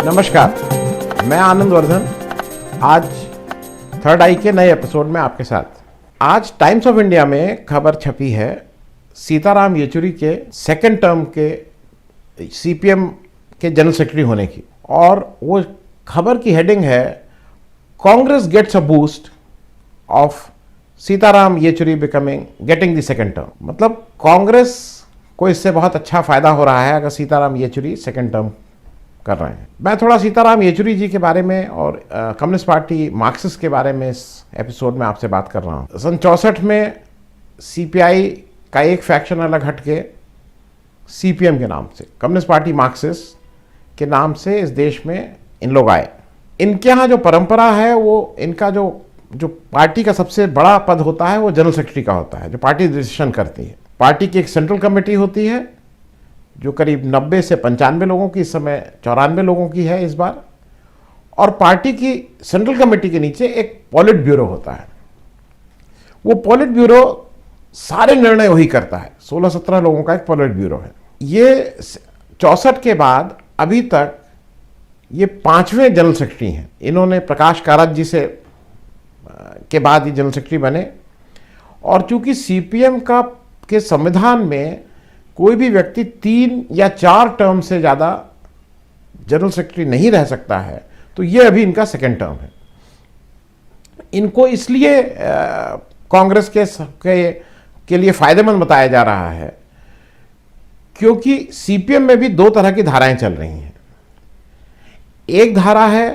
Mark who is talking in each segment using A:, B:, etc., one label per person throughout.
A: नमस्कार, मैं आनंद वर्धन आज थर्ड आई के नए एपिसोड में आपके साथ। आज टाइम्स ऑफ इंडिया में खबर छपी है सीताराम येचुरी के सेकंड टर्म के सीपीएम के जनरल सेक्रेटरी होने की, और वो खबर की हेडिंग है Congress gets a boost of Sitaram Yechury getting the second term. मतलब कांग्रेस को इससे बहुत अच्छा फायदा हो रहा है अगर सीताराम येचुरी सेकंड टर्म कर रहे हैं। मैं थोड़ा सीताराम येचुरी जी के बारे में और कम्युनिस्ट पार्टी मार्क्सिस्ट के बारे में इस एपिसोड में आपसे बात कर रहा हूँ। सन 64 में सीपीआई का एक फैक्शन अलग हटके सीपीएम के नाम से, कम्युनिस्ट पार्टी मार्क्सिस्ट के नाम से इस देश में इन लोग आए। इनके यहाँ जो परंपरा है वो इनका जो पार्टी का सबसे बड़ा पद होता है वो जनरल सेक्रेटरी का होता है, जो पार्टी डिसीजन करती है। पार्टी की एक सेंट्रल कमेटी होती है जो करीब 90 से 95 लोगों की, इस समय 94 लोगों की है इस बार, और पार्टी की सेंट्रल कमेटी के नीचे एक पॉलिट ब्यूरो होता है। वो पॉलिट ब्यूरो सारे निर्णय वही करता है। 16-17 लोगों का एक पॉलिट ब्यूरो है। ये 64 के बाद अभी तक ये 5वें जनरल सेक्रेटरी हैं। इन्होंने प्रकाश कारात जी से के बाद ये जनरल सेक्रेटरी बने, और चूंकि सीपीएम के संविधान में कोई भी व्यक्ति 3 या 4 टर्म से ज़्यादा जनरल सेक्रेटरी नहीं रह सकता है, तो ये अभी इनका सेकेंड टर्म है। इनको इसलिए कांग्रेस के लिए फायदेमंद बताया जा रहा है क्योंकि सीपीएम में भी 2 तरह की धाराएं चल रही हैं। एक धारा है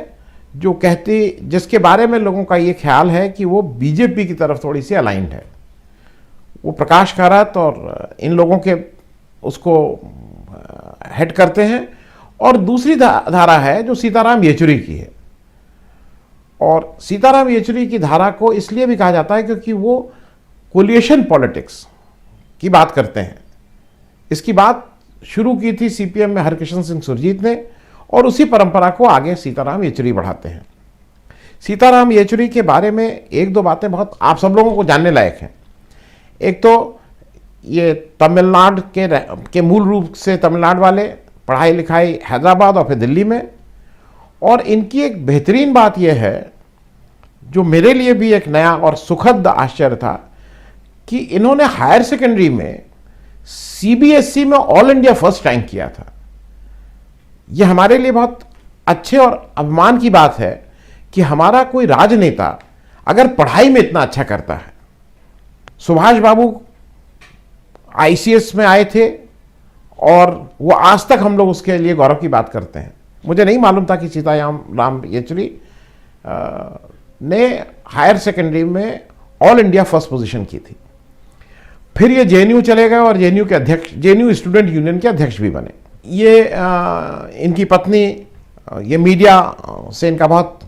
A: जो जिसके बारे में लोगों का ये ख्याल है कि वो बीजेपी की तरफ थोड़ी सी अलाइंड है। वो प्रकाश कारात और इन लोगों के उसको हेड करते हैं। और दूसरी धारा है जो सीताराम येचुरी की है, और सीताराम येचुरी की धारा को इसलिए भी कहा जाता है क्योंकि वो कोलिएशन पॉलिटिक्स की बात करते हैं। इसकी बात शुरू की थी सीपीएम में हरकिशन सिंह सुरजीत ने, और उसी परंपरा को आगे सीताराम येचुरी बढ़ाते हैं। सीताराम येचुरी के बारे में 1-2 बातें बहुत आप सब लोगों को जानने लायक हैं। एक तो ये तमिलनाडु के मूल रूप से तमिलनाडु वाले, पढ़ाई लिखाई हैदराबाद और फिर दिल्ली में। और इनकी एक बेहतरीन बात यह है जो मेरे लिए भी एक नया और सुखद आश्चर्य था कि इन्होंने हायर सेकेंडरी में सीबीएसई में ऑल इंडिया फर्स्ट रैंक किया था। यह हमारे लिए बहुत अच्छे और अभिमान की बात है कि हमारा कोई राजनेता अगर पढ़ाई में इतना अच्छा करता है। सुभाष बाबू आईसीएस में आए थे और वो आज तक हम लोग उसके लिए गौरव की बात करते हैं। मुझे नहीं मालूम था कि सीताराम येचुरी ने हायर सेकेंडरी में ऑल इंडिया फर्स्ट पोजीशन की थी। फिर ये जेएनयू चले गए और जेएनयू के अध्यक्ष, जेएनयू स्टूडेंट यूनियन के अध्यक्ष भी बने। ये इनकी पत्नी, ये मीडिया से इनका बहुत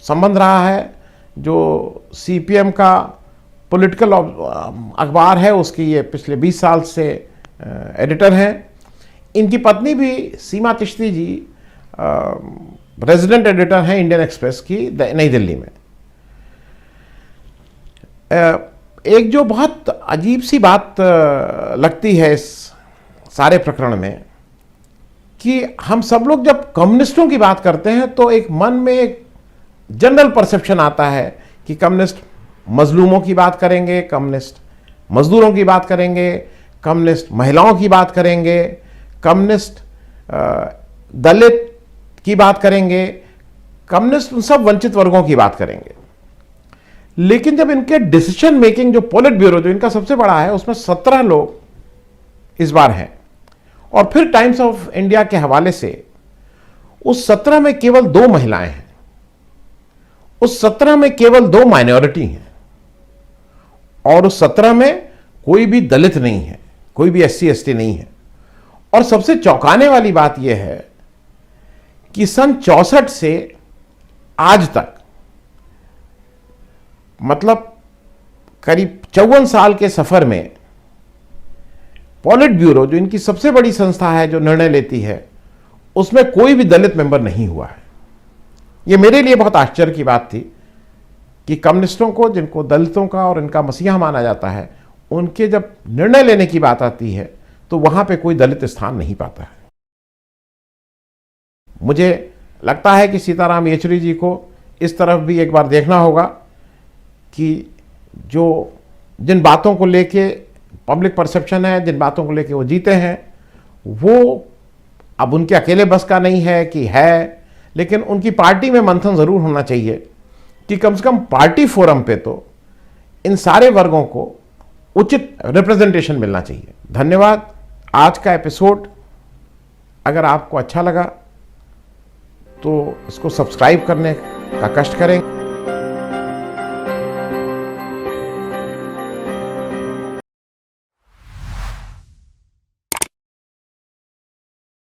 A: संबंध रहा है। जो सीपीएम का पॉलिटिकल अखबार है उसकी ये पिछले 20 साल से एडिटर हैं। इनकी पत्नी भी सीमा चिश्ती जी रेजिडेंट एडिटर हैं इंडियन एक्सप्रेस की नई दिल्ली में। एक जो बहुत अजीब सी बात लगती है इस सारे प्रकरण में कि हम सब लोग जब कम्युनिस्टों की बात करते हैं तो एक मन में एक जनरल परसेप्शन आता है कि कम्युनिस्ट मजलूमों की बात करेंगे, कम्युनिस्ट मजदूरों की बात करेंगे, कम्युनिस्ट महिलाओं की बात करेंगे, कम्युनिस्ट दलित की बात करेंगे, कम्युनिस्ट उन सब वंचित वर्गों की बात करेंगे। लेकिन जब इनके डिसीजन मेकिंग, जो पॉलिट ब्यूरो जो इनका सबसे बड़ा है, उसमें 17 लोग इस बार हैं, और फिर टाइम्स ऑफ इंडिया के हवाले से उस 17 में केवल 2 महिलाएं हैं, उस 17 में केवल 2 माइनॉरिटी हैं, और उस 17 में कोई भी दलित नहीं है, कोई भी एससी एसटी नहीं है। और सबसे चौंकाने वाली बात यह है कि सन 64 से आज तक, मतलब करीब 54 साल के सफर में, पॉलिट ब्यूरो जो इनकी सबसे बड़ी संस्था है जो निर्णय लेती है, उसमें कोई भी दलित मेंबर नहीं हुआ है। यह मेरे लिए बहुत आश्चर्य की बात थी कि कम्युनिस्टों को, जिनको दलितों का और इनका मसीहा माना जाता है, उनके जब निर्णय लेने की बात आती है तो वहां पे कोई दलित स्थान नहीं पाता है। मुझे लगता है कि सीताराम येचुरी जी को इस तरफ भी एक बार देखना होगा कि जो जिन बातों को लेके पब्लिक परसेप्शन है, जिन बातों को लेके वो जीते हैं, वो अब उनके अकेले बस का नहीं है कि है, लेकिन उनकी पार्टी में मंथन ज़रूर होना चाहिए कि कम से कम पार्टी फोरम पे तो इन सारे वर्गों को उचित रिप्रेजेंटेशन मिलना चाहिए। धन्यवाद। आज का एपिसोड अगर आपको अच्छा लगा तो इसको सब्सक्राइब करने का कष्ट करें।